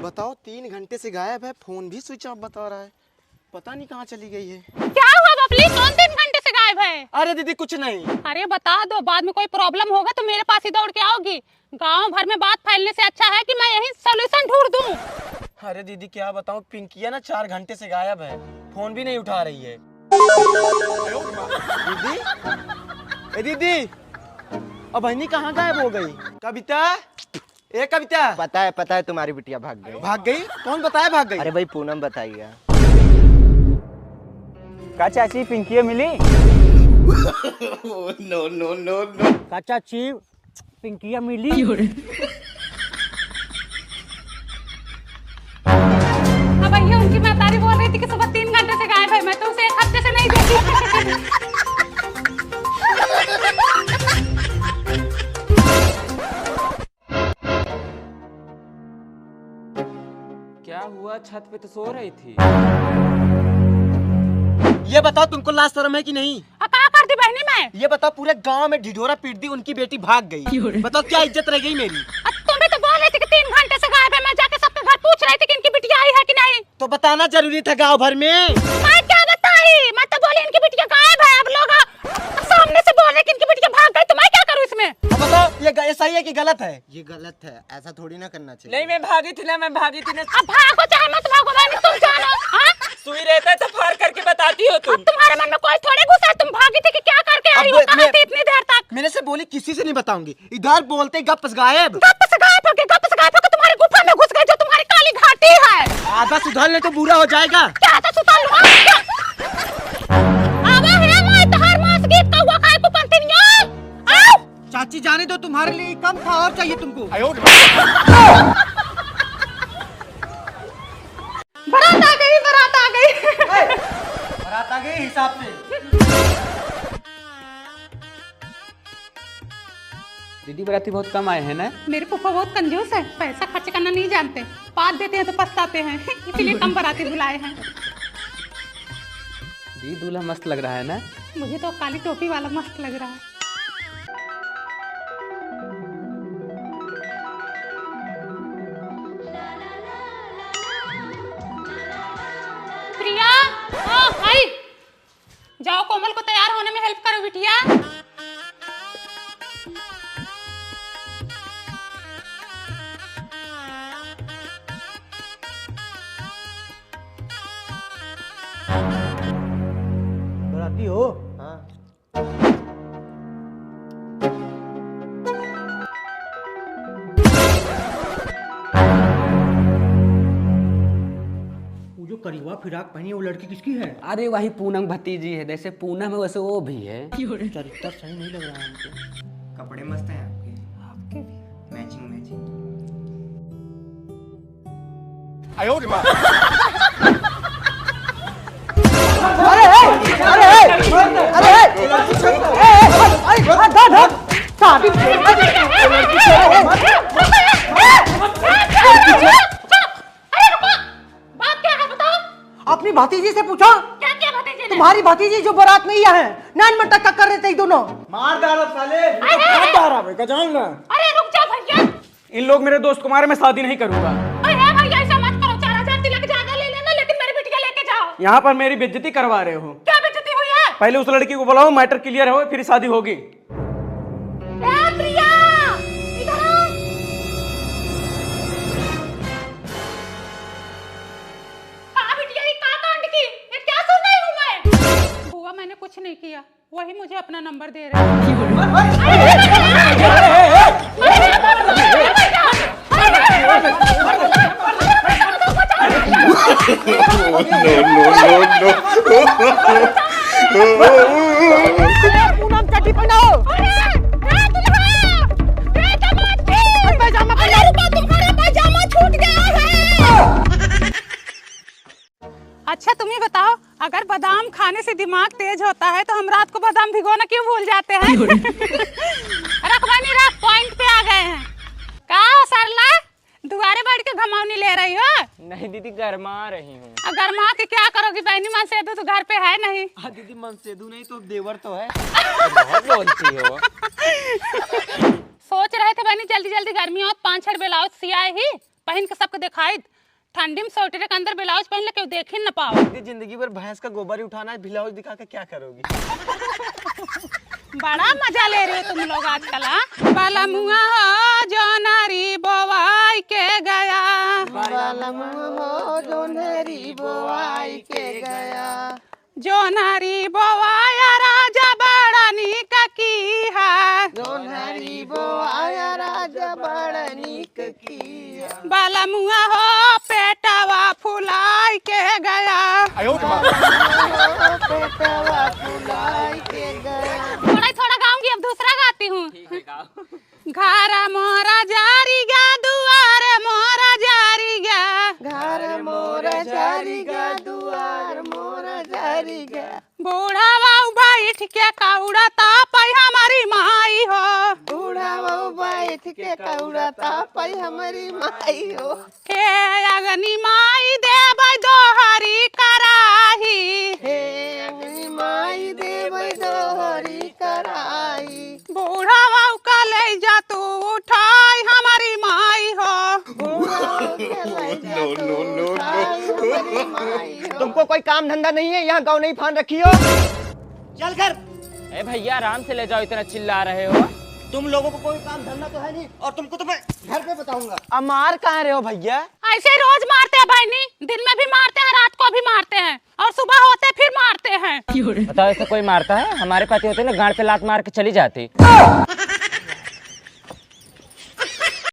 बताओ 3 घंटे से गायब है, फोन भी स्विच ऑफ बता रहा है, पता नहीं कहाँ चली गई है। क्या हुआ बबली, कौन 3 घंटे से गायब है? अरे दीदी कुछ नहीं। अरे बता दो, बाद में कोई प्रॉब्लम होगा तो मेरे पास ही दौड़ के आओगी। गांव भर में बात फैलने से अच्छा है कि मैं यही सॉल्यूशन ढूंढ दूं। अरे दीदी क्या बताऊं, पिंकिया ना 4 घंटे से गायब है, फोन भी नहीं उठा रही है। दीदी, ए दीदी, अब बहनी कहाँ गायब हो गई? कविता, ए कविता। पता है तुम्हारी बिटिया भाग गई। भाग गई? कौन बताया भाग गई? अरे भाई पूनम बताइए। का चाची पिंकिया मिली? No no no no. का चाची पिंकिया मिली? अब भैया उनकी महतारी बोल रही थी कि सुबह 3 घंटे से गायब है, मैं तो उसे 1 हफ्ते से नहीं देखी। क्या हुआ, छत पे तो सो रही थी। ये बताओ तुमको लाज शर्म है कि नहीं? क्या कर दी बहनी मैं? ये बताओ पूरे गांव में ढिढोरा पीट दी, उनकी बेटी भाग गई, बताओ क्या इज्जत रह गई मेरी? तुम भी तो बोल रही थी कि 3 घंटे से गायब है, मैं जाके सबके घर पूछ रही थी कि इनकी बिटिया आई है कि नहीं। तो बताना जरूरी था गांव भर में। मैं क्या बताई, मैं तो बोली इनकी बिटिया गायब है। अब लोग सामने से बोल रहे कि इनकी बिटिया भाग गई, तो मैं क्या करूं इसमें? अब बताओ ये सही है कि गलत है? ये गलत है, ऐसा थोड़ी ना करना चाहिए। नहीं मैं भागी थी ना। अब भागो चाहे मत भागो, बहनी तुम जानो। हाँ? सुई रहता है तो फाड़ करके बताती हो तुम। तुम्हारे मन में कोई थोड़े गुस्सा है, तुम भागी थी कि क्या करके आई हो? कहाँ थी इतनी देर तक? मैंने से बोली किसी से नहीं बताऊंगी, इधर बोलते गप गायब। गप से गायब होके तुम्हारी गुफा में घुस गई जो तुम्हारी काली घाटी है। आधा सुधार ले तो बुरा हो जाएगा। क्या था सुताल लुआ? आवा है मैं तहार मांस गीत का हुआ खाए को पंतिनिया। आओ चाची जाने दो, तुम्हारे लिए कम था और चाहिए तुमको। बारात आ गई, बारात आ गई। बारात आ गई हिसाब से। दीदी बराती बहुत कम आए हैं ना। मेरे पापा बहुत कंजूस है, पैसा खर्च करना नहीं जानते, बात देते हैं तो पछताते हैं, इसीलिए कम बाराती बुलाए हैं। दी दूल्हा मस्त लग रहा है ना। मुझे तो काली टोपी वाला मस्त लग रहा है। प्रिया, आई जाओ, कोमल को तैयार होने में हेल्प करो बिटिया। बराती हो? हाँ। वो जो करीबा फिराक पहनी है वो लड़की किसकी है? अरे वही पूनम भतीजी है, जैसे पूनम है वैसे वो भी है। चरित्र सही नहीं लग रहा है हमको। कपड़े मस्त हैं आपके, आपके भी। Matching matching. अपनी भतीजी से पूछो। क्या क्या भतीजे ने? तुम्हारी भतीजी जो बारात में ही है, 9 मिनट तक कर रहे थे दोनों। मार डालो साले। अरे रुक जा भैया। इन लोग मेरे दोस्त कुमार, मैं शादी नहीं करूंगा। अरे भैया ऐसा मत करो, 4000 तिलक ज्यादा ले लेना, लेकिन मेरी बिटिया लेके जाओ। यहाँ पर मेरी बेइज्जती करवा रहे हो। क्या बेइज्जती हुई है? पहले उस लड़की को बुलाओ, मैटर क्लियर हो, फिर शादी होगी। ए प्रिया, इधर आओ। कहाँ बिटिया, ये कहाँ कांड की? ये क्या सुन रही हूँ मैं? बुआ मैंने कुछ नहीं किया, वही मुझे अपना नंबर दे रहे हैं। पूनम चड्डी पहनाओ। अच्छा तुम ही बताओ, अगर बादाम खाने से दिमाग तेज होता है तो हम रात को बादाम भिगोना क्यों भूल जाते हैं? रखवानी रख, पॉइंट पे आ गए हैं। का सरला दुआरे बैठ के घमावनी ले रही हो? नहीं दीदी गरमा रही हूँ। अगर माँ की क्या करोगी, बहनी मन से तो घर पे है नहीं। दीदी मनसेदू नहीं तो देवर तो है। बहुत बोलती हो। सोच रहे थे बहनी जल्दी जल्दी गर्मी हो, 5-6 ब्लाउज सियाए ही पहन के सबको दिखाई, ठंडी में स्वेटर के अंदर ब्लाउज पहन ले क्यों देख ही न पाओ। दीदी जिंदगी भर भैंस का गोबर ही उठाना है, ब्लाउज दिखा के क्या करोगी? बड़ा मजा ले रहे हो तुम लोग आजकल। बाला मुआ हो जो नारी बोवाई के गया, जो नरी बोआई के गया, जो नारी बोवाया राजा बड़ा नीक की है, जो नरी बोआया राजा बड़ा नीक किया। बाला मुआ हो पेटवा फुलाई के गया। पेटवा फुलाई के गया। थोड़ा गाऊंगी, अब दूसरा गाती हूँ। घारा मोरा जारी गा दुआर मोरा जारी गा, घर मोरा जारी गा दुआर मोरा जारी गा। बूढ़ा बाऊ बैठ के कौड़ा तापई हमारी माई हो, बूढ़ा वो बैठ के कौड़ा तापई हमारी माई हो। हे अग्नि माई देबै दोहरी कराही, हे अग्नि माई देबै दोहरी कराई। बूढ़ा बाऊ का ले जा तू उठाई हमारी माई हो। तुमको कोई काम धंधा नहीं है, यहाँ गाँव नहीं फान रखी हो? चल कर। ए भैया आराम से ले जाओ, इतना चिल्ला रहे हो। तुम लोगों को कोई काम धंधा तो है नहीं, और तुमको तो मैं घर पे बताऊंगा। अब मार कहाँ रहे हो भैया? ऐसे रोज मारते हैं भाई, नहीं दिन में भी मारते हैं, रात को भी मारते हैं, और सुबह होते फिर मारते हैं। बताओ ऐसे कोई मारता है? हमारे पति होते ना गाड़ पे लात मार के चली जाती।